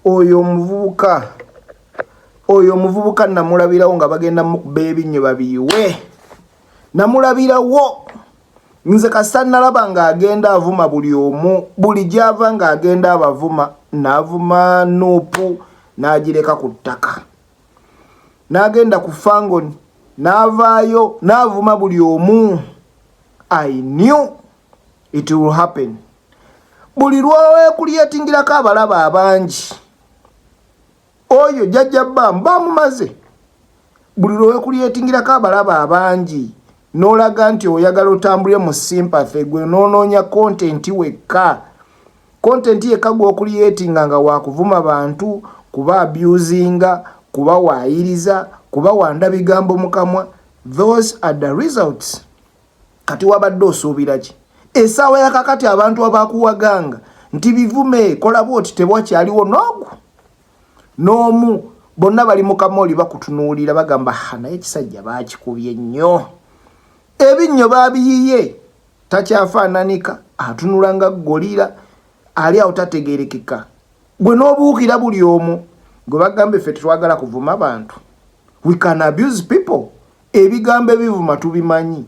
oyo muvubuka namulabirawo nga bagenda mukuba ebinnyo babiyiwe. Namulabirawo nze kasita nalaba ng'agenda avuma buli omu, buli gy'ava ng'agenda abavuma, n'avuma Nuupu n'agireka ku ttaka, n'agenda ku Fangoni n'avaayo n'avuma buli omu. I knew it will happen. Buli lw'oweekuliyetingirako abalaba abangi, oyo Jajja Bamu bamumaze. Buli lw'oweekuliyetingirako abalaba abangi n'olaga nti oyagala otambulire mu sympathy, gwe n'onoonya content wekka. Content yekka gw'okuliyetinga nga wakuvuma bantu, kuba abusinga, kuba waayiriza, kuba wanda bigambo mu kamwa. Those are the results. Kati wabadde osuubira ki? Essaawa ya kakati abantu abakuwaganga nti bivume kola bwoti tebwakyaliwo n'omu, bonna bali mu kamooli bakutunuulira bagamba naye ekisajja baakikubye nnyo, ebinnyo baabiyiye, takyafaananika, atunula nga golira, ali awo tategeerekeka. Gwe n'obuukira buli omu, gwe bagamba ffe tetwagala kuvuma bantu. We can abuse people. Ebigambo ebivuma tubimanyi.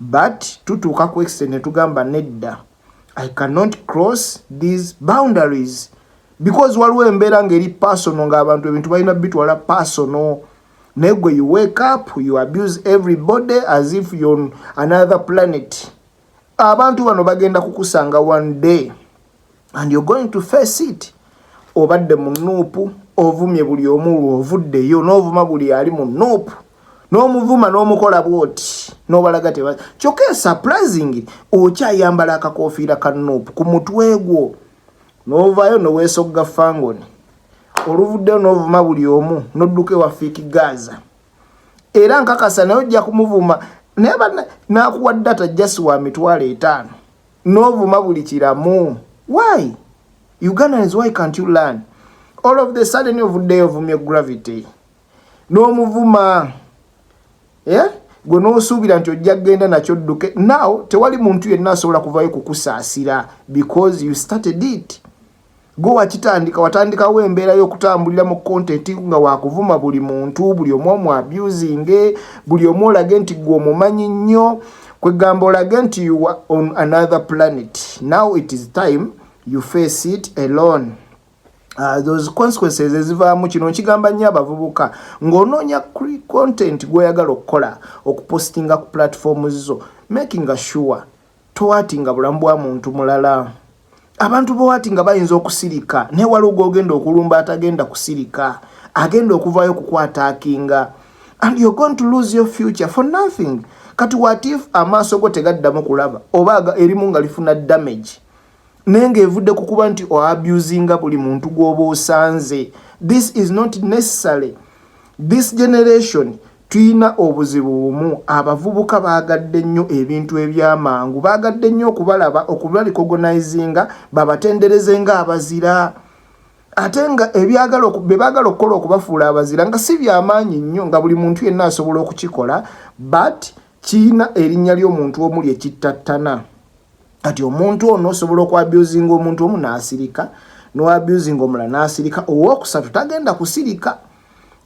But tutuuka ku extent ne tugamba nedda, I cannot cross these boundaries. Because waliwo embeera ng'eri personal, ng'abantu ebintu balina bitwala personal. Naye gwe you wake up, you abuse everybody as if you're on another planet. Abantu bano bagenda kukusanga one day and you're going to face it. Obadde mu Nuupu, ovumye buli omu ovuddeyo, n'ovuma buli ali mu Nuupu, n'omuvuma n'omukola bwoti, n'obalaga teba. Kyokka surprisingly okyayambala akakoofiira ka Nuupu ku mutwe gwo, n'ovaayo n'oweesogga Fangoni, oluvuddeyo n'ovuma buli omu, n'odduka ewa Fiiki Gaza. Era nkakasa naye ojja kumuvuma naye n'akuwa data just wa mitwalo 5, n'ovuma buli kiramu. Why? Ugandans, why can't you learn? All of the sudden ovuddeyo ovumye Gravity, n'omuvuma, gwe n'osuubira nti ojja kgenda nakyo dduke. Now tewali muntu yenna asobola kuvaayo kukusaasira because you started it. Go watandikawo embeera y'okutambulira mu content nga wakuvuma buli muntu, buli omu omu abusing, buli omu olage nti gwe omumanyi nnyo, kwegamba olage nti you are on another planet. Now it is time you face it alone. Those consequences ezivaamu kino nkigamba nnyo abavubuka, ng'onoonya content gw'oyagala okukola, okupostinga ku platforms zo, making sure towatinga bulamu bwa muntu mulala. Abantu bowatinga bayinza okusirika, naye waliwo gw'ogenda okulumba atagenda kusirika, agenda okuvaayo kukwataakinga, and you're going to lose your future for nothing. Kati what if amaaso go tegaddamu kulaba, oba erimu nga lifuna damage, nenge evudde kukuba nti abusinga buli muntu gw'oba osanze? This is not necessary. This generation tuyina obuzibu bumu. Abavubuka baagadde nnyo ebintu ebyamangu, baagadde nnyo okubalaba, okubalicognizinga, babatendereze nga abazira. Ate nga bye baagala okukola okubafuula abazira nga si byamaanyi nnyo, nga buli muntu yenna asobola okukikola, but kiyina erinnya ly'omuntu omu lyekittattana. Kati omuntu ono osobola okwabusinga omuntu omu n'asirika, n'oabusinga omulala n'asirika, owookusatu tagenda kusirika,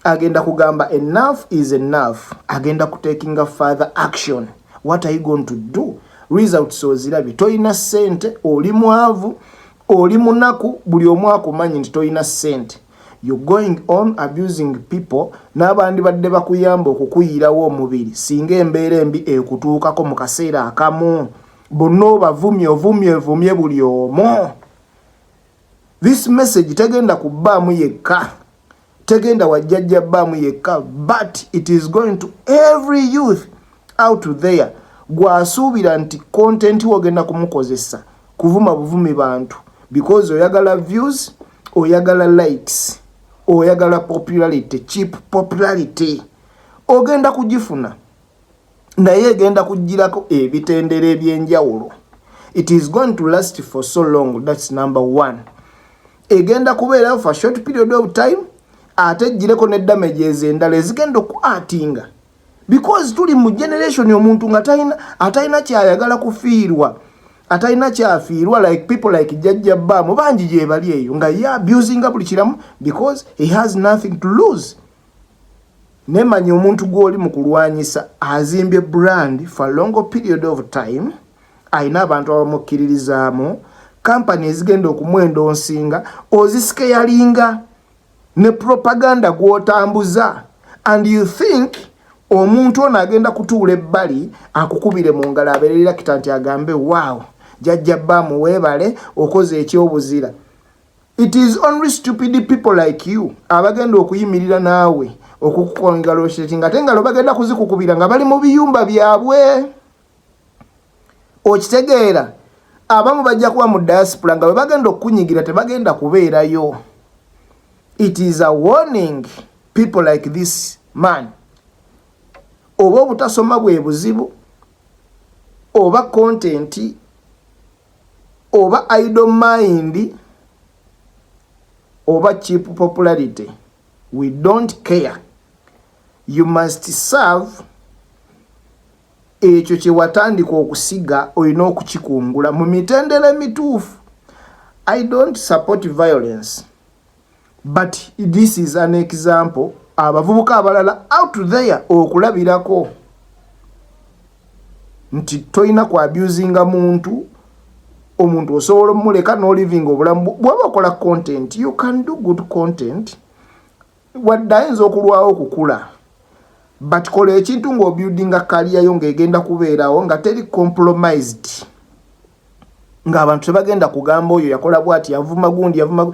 agenda kugamba enough is enough, agenda kutakinga further action. What are you going to do? Results ozirabye. Toyina ssente, oli mwavu, oli munaku, buli omu akumanyi nti toyina ssente. You're going on abusing people, n'abandi badde bakuyamba okukuyirawo omubiri singa embeera embi ekutuukako mu kaseera akamu. Bonna ovumye buli omu. This message tegenda ku Bamu yekka, tegenda wa Jajja Bamu yekka, but it is going to every youth out there. Gwasuubira nti content wogenda kumukozesa kuvuma buvumi bantu because oyagala views, oyagala likes, oyagala popularity, cheap popularity, ogenda kugifuna naye egenda kujjirako ebitendere ebyenjawulo. It is going to last for so long. That's number one. Egenda kubeerayo for a short period of time, ate ejjireko ne damages endala ezigenda okuatinga because tuli mu generation y'omuntu nga atayina kyayagala kufiirwa, ataina kyafiirwa like people like Jajja Bamu bangi gye bali eyo nga ye abusing buli kiramu because he has nothing to lose. Nemanyi omuntu gw'oli mu kulwanyisa azimbye brand for a long period of time, ayina abantu abamukkiririzaamu, company zigenda okumwendonsinga, ozisikeyalinga ne propaganda gw'otambuza, and you think omuntu ono agenda kutuula ebbali akukubire mu ngalo abeerera kitanti agambe wow Jajja Bamu weebale okoze ekyobuzira. It is only stupid people like you abagenda okuyimirira naawe okukukongalo shetinga tengalo bagenda kuzikukubira nga bali mu biyumba byabwe. Okitegeera abamu bajja kuba mu diaspora nga bagenda okunyigira tebagenda kubeerayo. It is a warning people like this man. Oba obutasoma bwe buzibu, oba content, oba idle mind, oba cheap popularity. We don't care. You must serve ekyo kye watandika okusiga olina okukikungula mu mitendera mituufu. I don't support violence, but this is an example. Abavubuka abalala out there okulabirako nti toyina ku abusinga muntu, omuntu osobola muleka no living obulamu bwaba okola content. You can do good content waddaayinza okulwawo okukula, but kola ekintu ng'obuildinga career yo ng'egenda kubeerawo nga teri compromised, ng'abantu tebagenda kugamba oyo yakola bw'ati yavuma gundi yavuma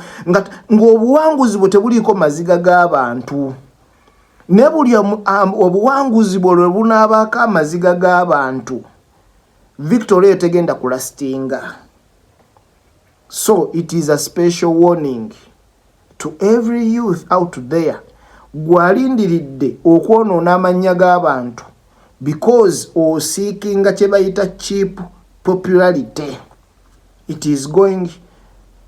ng'obuwanguzi bwe tebuliiko maziga g'abantu. Ne buli obuwanguzi bwe bunaabaako amaziga g'abantu, victory etegenda kulastinga. So it is a special warning to every youth out there. Gwalindiridde okwonoona amannya g'abantu because seeking kye bayita cheap popularity. It is going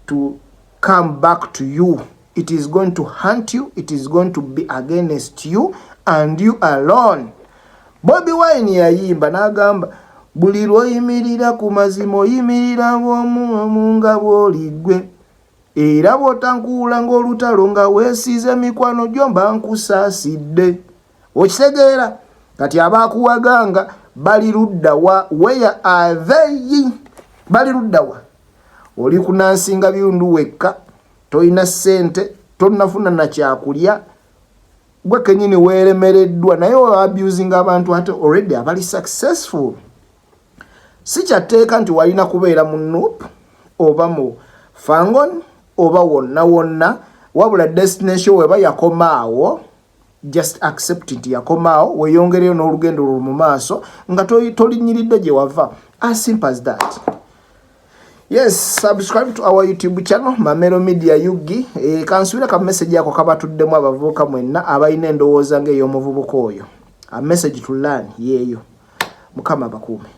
to come back to you. It is going to hunt you. It is going to be against you and you alone. Bobi Wine yayimba n'agamba buli lw'oyimirira ku mazima oyimirira ng'omu nga bw'oligwe, era bw'otankuula ng'olutalo nga weesize mikwano gyo mba nkusaasidde. Okitegeera kati abaakuwaganga bali ludda wa? Where are they? Bali ludda wa? Oli kunansinga byundu wekka, toyina ssente, tonnafuna na kyakulya, gwe kenyini weeremereddwa, naye abusing abantu ate already abali successful. Si kyateeka nti walina kubeera mu Nuupu oba mu Fangon oba wonna wonna, wabula destination weba yakomaawo, just accept nti yakomaawo, weeyongereyo n'olugendo lwo mu maaso nga tolinyiridde gye wava. As simple as that. Yes, subscribe to our YouTube channel, Mamero Media Yugi. Kansubira ka message yako kabatuddemu abavubuka mwenna abalina endowooza ng'ey'omuvubuka oyo. A message to learn yeeyo. Mukama bakuume.